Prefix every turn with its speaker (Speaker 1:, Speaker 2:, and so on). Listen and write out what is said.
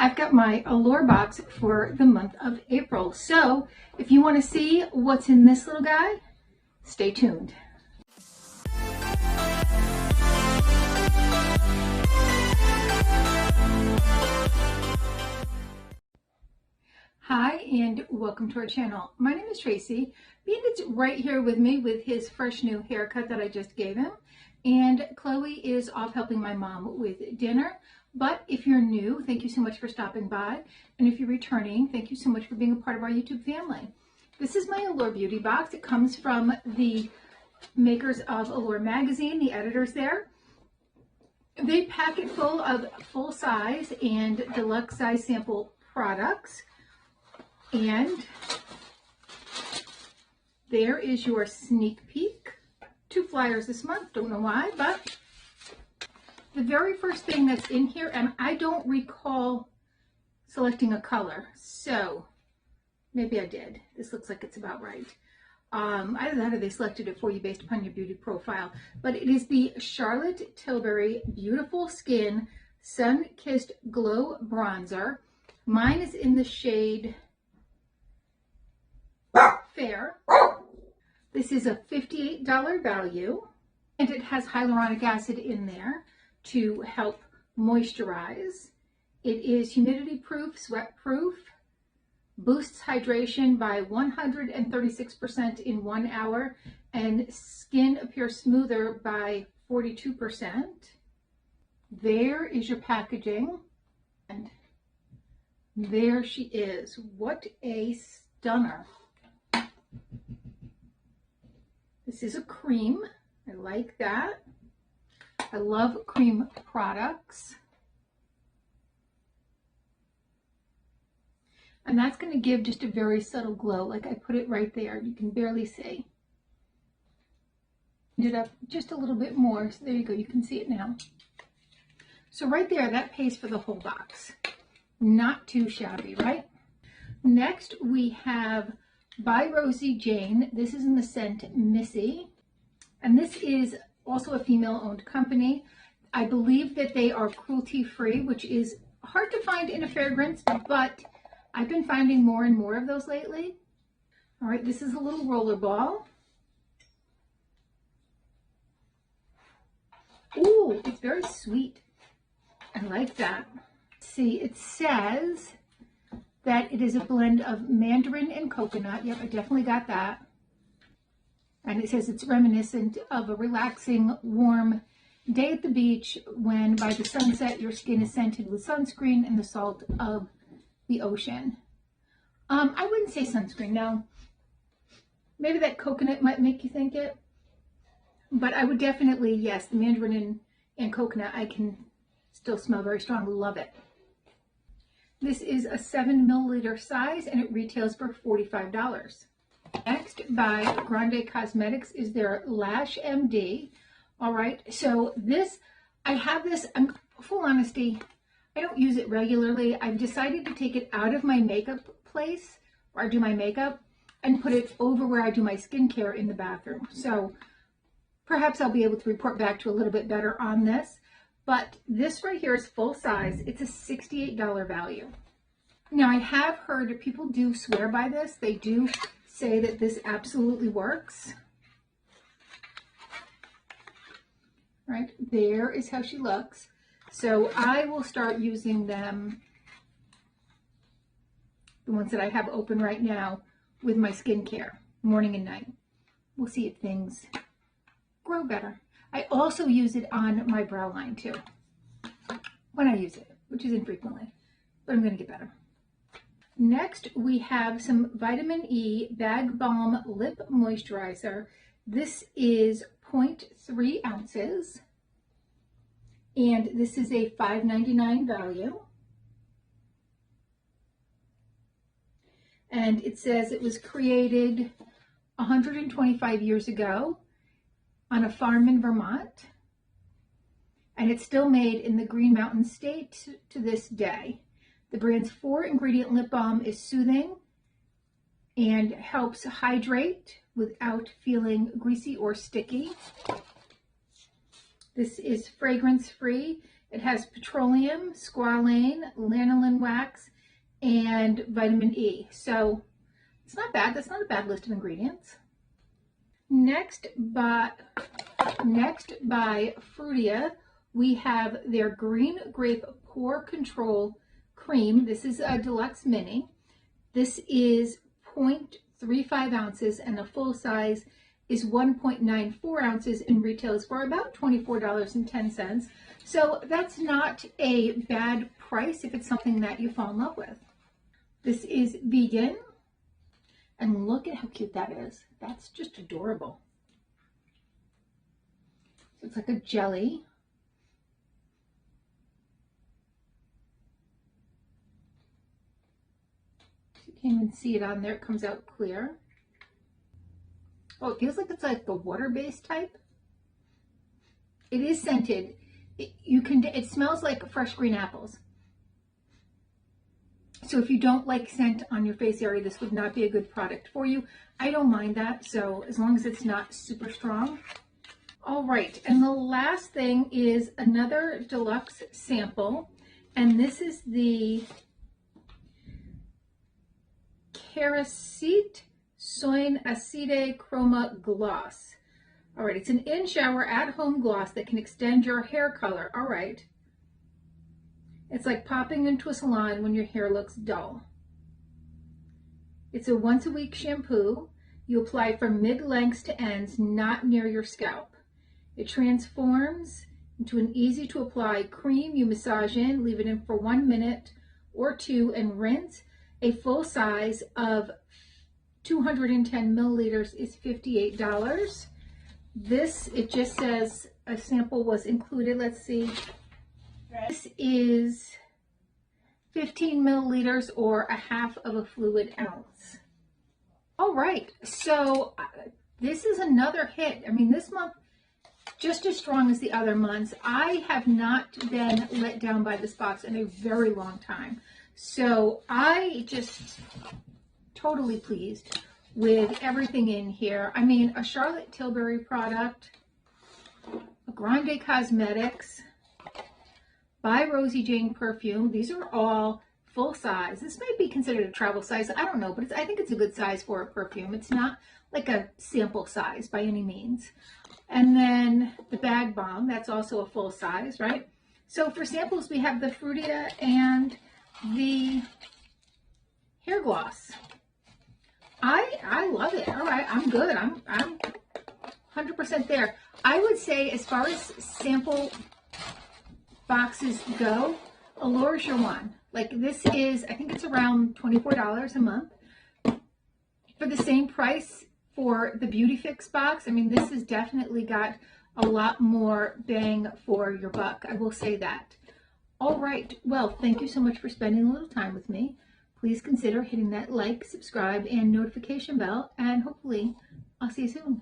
Speaker 1: I've got my Allure box for the month of April. So if you want to see what's in this little guy, stay tuned. Hi and welcome to our channel. My name is Tracey. Bandit's right here with me with his fresh new haircut that I just gave him. And Chloe is off helping my mom with dinner. But if you're new, thank you so much for stopping by. And if you're returning, thank you so much for being a part of our YouTube family. This is my Allure beauty box. It comes from the makers of Allure magazine, the editors there. They pack it full of full size and deluxe size sample products. And there is your sneak peek. 2 flyers this month, don't know why, but the very first thing that's in here, and I don't recall selecting a color, so maybe I did. This looks like it's about right. Either that or they selected it for you based upon your beauty profile, but it is the Charlotte Tilbury Beautiful Skin Sun-Kissed Glow Bronzer. Mine is in the shade Fair. This is a $58 value, and it has hyaluronic acid in there to help moisturize. It is humidity proof, sweat proof, boosts hydration by 136% in 1 hour, and skin appears smoother by 42%. There is your packaging, and there she is. What a stunner. This is a cream. I like that. I love cream products. And that's going to give just a very subtle glow. Like I put it right there. You can barely see. It up just a little bit more. So there you go. You can see it now. So right there, that pays for the whole box. Not too shabby, right? Next, we have by Rosie Jane. This is in the scent Missy. And this is also a female-owned company. I believe that they are cruelty-free, which is hard to find in a fragrance, but I've been finding more and more of those lately. All right, this is a little roller ball. Ooh, it's very sweet. I like that. See, it says that it is a blend of mandarin and coconut. Yep, I definitely got that. And it says it's reminiscent of a relaxing, warm day at the beach when by the sunset your skin is scented with sunscreen and the salt of the ocean. I wouldn't say sunscreen, no. Maybe that coconut might make you think it. But I would definitely, yes, the mandarin and coconut, I can still smell very strong. Love it. This is a 7 milliliter size and it retails for $45. Next, by Grande Cosmetics, is their Lash MD. All right, so this, I have this, full honesty, I don't use it regularly. I've decided to take it out of my makeup place where I do my makeup and put it over where I do my skincare in the bathroom. So perhaps I'll be able to report back to a little bit better on this. But this right here is full size. It's a $68 value. Now, I have heard people do swear by this. They do say that this absolutely works. Right, there is how she looks. So I will start using them, the ones that I have open right now, with my skincare, morning and night. We'll see if things grow better. I also use it on my brow line too, when I use it, which is infrequently, but I'm going to get better. Next, we have some Vitamin E Bag Balm Lip Moisturizer. This is 0.3 ounces, and this is a $5.99 value. And it says it was created 125 years ago on a farm in Vermont, and it's still made in the Green Mountain State to this day. The brand's 4-ingredient lip balm is soothing and helps hydrate without feeling greasy or sticky. This is fragrance-free. It has petroleum, squalane, lanolin wax, and vitamin E. So it's not bad. That's not a bad list of ingredients. Next by Frutia, we have their green grape pore control cream. This is a deluxe mini. This is 0.35 ounces and a full size is 1.94 ounces and retails for about $24.10. So that's not a bad price if it's something that you fall in love with. This is vegan, and look at how cute that is. That's just adorable. So it's like a jelly. You can't even see it on there. It comes out clear. Oh, it feels like it's like the water-based type. It is scented. It smells like fresh green apples. So if you don't like scent on your face area, this would not be a good product for you. I don't mind that, so as long as it's not super strong. All right, and the last thing is another deluxe sample, and this is the Kerastase Soin Acide Chroma Gloss. All right, it's an in-shower at-home gloss that can extend your hair color. All right. It's like popping into a salon when your hair looks dull. It's a once-a-week shampoo. You apply from mid-lengths to ends, not near your scalp. It transforms into an easy-to-apply cream. You massage in, leave it in for 1 minute or 2, and rinse. A full size of 210 milliliters is $58. This, it just says a sample was included. Let's see. This is 15 milliliters or a half of a fluid ounce. All right, so this is another hit. I mean, this month, just as strong as the other months. I have not been let down by this box in a very long time. So I just totally pleased with everything in here. I mean, a Charlotte Tilbury product, a Grande Cosmetics, by Rosie Jane perfume. These are all full size. This might be considered a travel size. I don't know, but I think it's a good size for a perfume. It's not like a sample size by any means. And then the Bag Balm, that's also a full size, right? So for samples, we have the Frutia and the hair gloss. I love it. All right, I'm good. I'm 100% there. I would say as far as sample boxes go, Allure is your one. Like this is, I think it's around $24 a month for the same price for the Beauty Fix box. I mean, this has definitely got a lot more bang for your buck. I will say that. All right. Well, thank you so much for spending a little time with me. Please consider hitting that like, subscribe, and notification bell, and hopefully I'll see you soon.